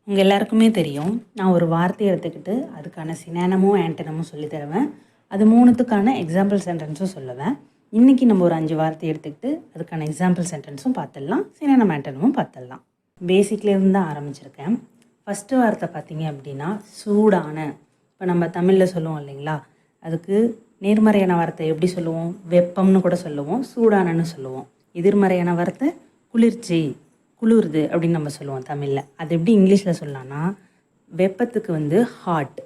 உங்கள் எல்லாருக்குமே தெரியும், நான் ஒரு வார்த்தையை எடுத்துக்கிட்டு அதுக்கான சினானமும் ஆன்டனமும் சொல்லி தருவேன். அது 3த்துக்கான எக்ஸாம்பிள் சென்டென்ஸும் சொல்லுவேன். இன்றைக்கி நம்ம ஒரு 5 வார்த்தை எடுத்துக்கிட்டு அதுக்கான எக்ஸாம்பிள் சென்டென்ஸும் பார்த்துடலாம், சினானம் ஆன்டனமும் பார்த்துடலாம். பேசிக்லேருந்து தான் ஆரம்பிச்சிருக்கேன். ஃபஸ்ட்டு வார்த்தை பார்த்தீங்க அப்படின்னா சூடான. இப்போ நம்ம தமிழில் சொல்லுவோம் இல்லைங்களா, அதுக்கு நேர்மறையான வார்த்தை எப்படி சொல்லுவோம்? வெப்பம்னு கூட சொல்லுவோம், சூடானன்னு சொல்லுவோம். எதிர்மறையான வார்த்தை குளிர்ச்சி, குளிருது அப்படின்னு நம்ம சொல்லுவோம் தமிழில். அது எப்படி இங்கிலீஷில் சொல்லலாம்னா, வெப்பத்துக்கு வந்து ஹாட்,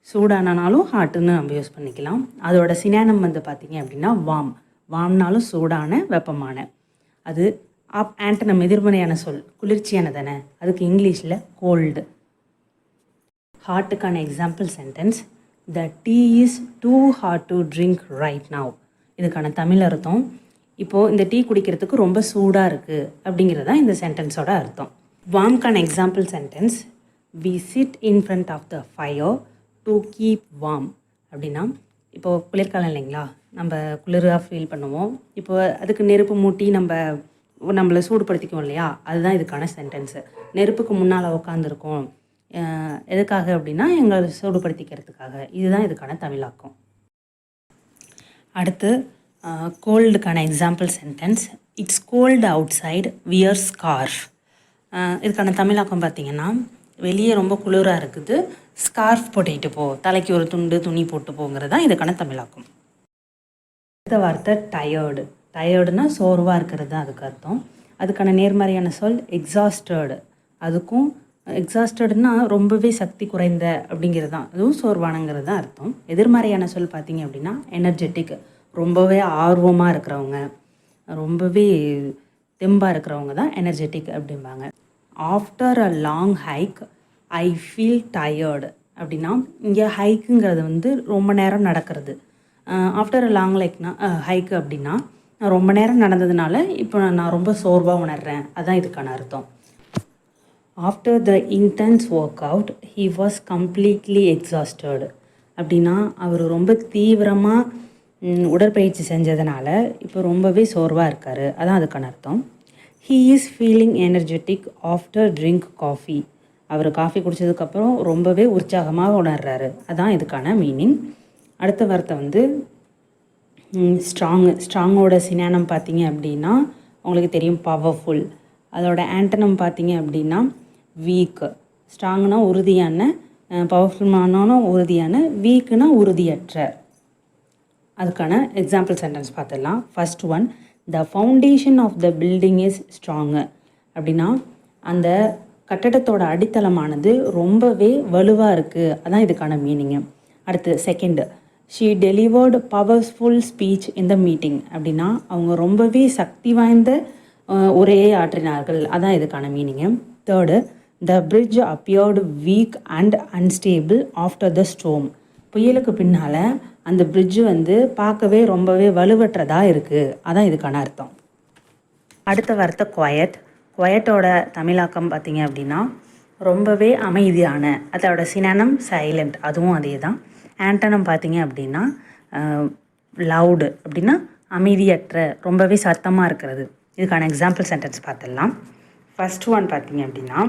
சூடானாலும் ஹாட்டுன்னு நம்ம யூஸ் பண்ணிக்கலாம். அதோட சினானம் வந்து பார்த்திங்க அப்படின்னா வார்ம். வார்ம்னாலும் சூடான, வெப்பமான. அது ஆன்டனம் எதிர்மறையான சொல், குளிர்ச்சியான தானே, அதுக்கு இங்கிலீஷில் கோல்டு. ஹாட்டுக்கான example sentence, the tea is too hot to drink right now. இதுக்கான தமிழ் அர்த்தம், இப்போது இந்த டீ குடிக்கிறதுக்கு ரொம்ப சூடாக இருக்குது அப்படிங்கிறது தான் இந்த சென்டென்ஸோட அர்த்தம். வார்ம்கான example sentence, we sit in front of the fire to keep warm. அப்படின்னா இப்போது குளிர்காலம் இல்லைங்களா, நம்ம குளிராக ஃபீல் பண்ணுவோம். இப்போ அதுக்கு நெருப்பு மூட்டி நம்மளை சூடுபடுத்திக்குவோம் இல்லையா, அதுதான் இதுக்கான சென்டென்ஸு. நெருப்புக்கு முன்னால் உட்காந்துருக்கோம், எதுக்காக அப்படின்னா எங்களை சூடுபடுத்திக்கிறதுக்காக. இதுதான் இதுக்கான தமிழாக்கம். அடுத்து கோல்டுக்கான example sentence, it's cold outside wear scarf. இதுக்கான தமிழாக்கம் பார்த்திங்கன்னா, வெளியே ரொம்ப குளிராக இருக்குது, ஸ்கார்ஃப் போட்டுக்கிட்டு போ, தலைக்கு ஒரு துணி போட்டு போங்கிறது தான் இதுக்கான தமிழாக்கம். அடுத்த வார்த்தை டயர்டு. டயர்டுனா சோர்வாக இருக்கிறது தான் அதுக்கு அர்த்தம். அதுக்கான நேர்மறையான சொல் எக்ஸாஸ்டர்டு. அதுக்கும் எக்ஸாஸ்டட்னா ரொம்பவே சக்தி குறைந்த அப்படிங்கிறது தான், அதுவும் சோர்வானங்கிறது தான் அர்த்தம். எதிர்மறையான சொல் பார்த்திங்க அப்படின்னா எனர்ஜெட்டிக், ரொம்பவே ஆர்வமாக இருக்கிறவங்க, ரொம்பவே தெம்பாக இருக்கிறவங்க தான் எனர்ஜெட்டிக் அப்படிம்பாங்க. After a long hike I feel tired. அப்படின்னா இங்கே ஹைக்குங்கிறது வந்து ரொம்ப நேரம் நடக்கிறது. ஆஃப்டர் அ லாங் ஹைக்கு அப்படின்னா நான் ரொம்ப நேரம் நடந்ததுனால இப்போ நான் ரொம்ப சோர்வாக உணர்றேன், அதுதான் இதுக்கான அர்த்தம். After the intense work out he was completely exhausted. அப்படின்னா அவர் ரொம்ப தீவிரமாக உடற்பயிற்சி செஞ்சதுனால இப்போ ரொம்பவே சோர்வாக இருக்கார், அதான் அதுக்கான அர்த்தம். He is feeling energetic after drink coffee. அவர் காஃபி குடித்ததுக்கப்புறம் ரொம்பவே உற்சாகமாக உணர்றாரு, அதான் இதுக்கான மீனிங். அடுத்த வார்த்தை வந்து ஸ்ட்ராங்கு. ஸ்ட்ராங்கோட சினானம் பார்த்தீங்க அப்படின்னா உங்களுக்கு தெரியும், பவர்ஃபுல். அதோட ஆன்டனம் பார்த்தீங்க அப்படின்னா வீக். ஸ்ட்ராங்னா உறுதியான, பவர்ஃபுல்லானாலும் உறுதியான, வீக்குனா உறுதியற்ற. அதுக்கான எக்ஸாம்பிள் சென்டென்ஸ் பார்த்துடலாம். First one, the foundation of the building is strong. அப்படின்னா அந்த கட்டடத்தோட அடித்தளமானது ரொம்பவே வலுவாக இருக்குது, அதான் இதுக்கான மீனிங்கு. அடுத்து second, she delivered powerful speech in the meeting. அப்படின்னா அவங்க ரொம்பவே சக்தி வாய்ந்த உரையை ஆற்றினார்கள், அதான் இதுக்கான meaning. Third, the bridge appeared weak and unstable after the storm. புயலுக்கு பின்னால் அந்த பிரிட்ஜு வந்து பார்க்கவே ரொம்பவே வலுவற்றதாக இருக்குது, அதான் இதுக்கான அர்த்தம். அடுத்த வார்த்தை குவயட். குவயட்டோட தமிழாக்கம் பார்த்திங்க அப்படின்னா ரொம்பவே அமைதியான. அதோட சினானம் சைலண்ட், அதுவும் அதே தான். ஆன்டனம் பார்த்திங்க அப்படின்னா லவுடு. அப்படின்னா அமைதியற்ற, ரொம்பவே சத்தமாக இருக்கிறது. இதுக்கான எக்ஸாம்பிள் சென்டென்ஸ் பார்த்துடலாம். ஃபர்ஸ்ட் ஒன் பார்த்திங்க அப்படின்னா,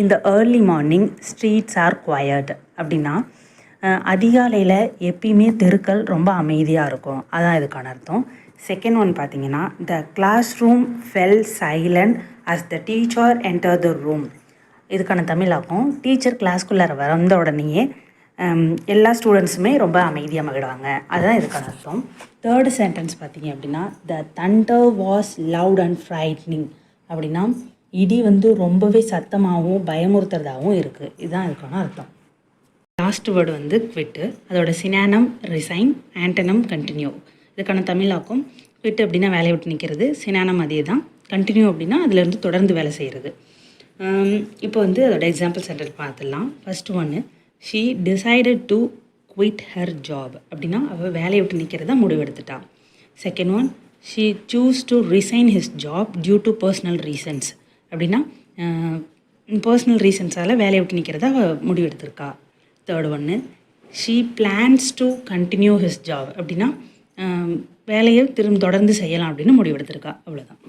இந்த early morning streets are quiet. அப்படின்னா அதிகாலையில் எப்பயுமே தெருக்கள் ரொம்ப அமைதியாக இருக்கும், அதான் இதுக்கான அர்த்தம். செகண்ட் ஒன் பார்த்திங்கன்னா, the classroom fell silent as the teacher enter the room. இதுக்கான தமிழாக்கம், டீச்சர் கிளாஸ்குள்ளார வந்த உடனேயே எல்லா ஸ்டூடெண்ட்ஸுமே ரொம்ப அமைதியாக மகிழ்வாங்க, அதுதான் இதுக்கான அர்த்தம். தேர்டு சென்டென்ஸ் பார்த்திங்க அப்படின்னா, the thunder was loud and frightening. அப்படின்னா இடி வந்து ரொம்பவே சத்தமாகவும் பயமுறுத்துறதாகவும் இருக்குது, இதுதான் இதுக்கான அர்த்தம். லாஸ்ட் வேர்டு வந்து குவிட்டு. அதோட சினானம் ரிசைன், ஆன்டனம் கண்டினியூ. இதுக்கான தமிழாக்கம், குவிட் அப்படின்னா வேலையை விட்டு நிற்கிறது, சினானம் அதே தான். கண்டினியூ அப்படின்னா அதிலேருந்து தொடர்ந்து வேலை செய்கிறது. இப்போ வந்து அதோட எக்ஸாம்பிள் சென்டென்ஸ் பார்த்துடலாம். ஃபர்ஸ்ட் ஒன்று, she decided to quit her job. அப்படின்னா அவள் வேலையை விட்டு நிற்கிறதா முடிவெடுத்துட்டா. Second one, she choose to resign his job due to personal reasons. அப்படின்னா பர்சனல் ரீசன்ஸால் வேலையை விட்டு நிற்கிறதா முடிவெடுத்திருக்கா. தேர்ட் ஒன்று, she plans to continue his job. அப்படின்னா வேலையை தொடர்ந்து செய்யலாம் அப்படின்னு முடிவெடுத்திருக்கா, அவ்வளோதான்.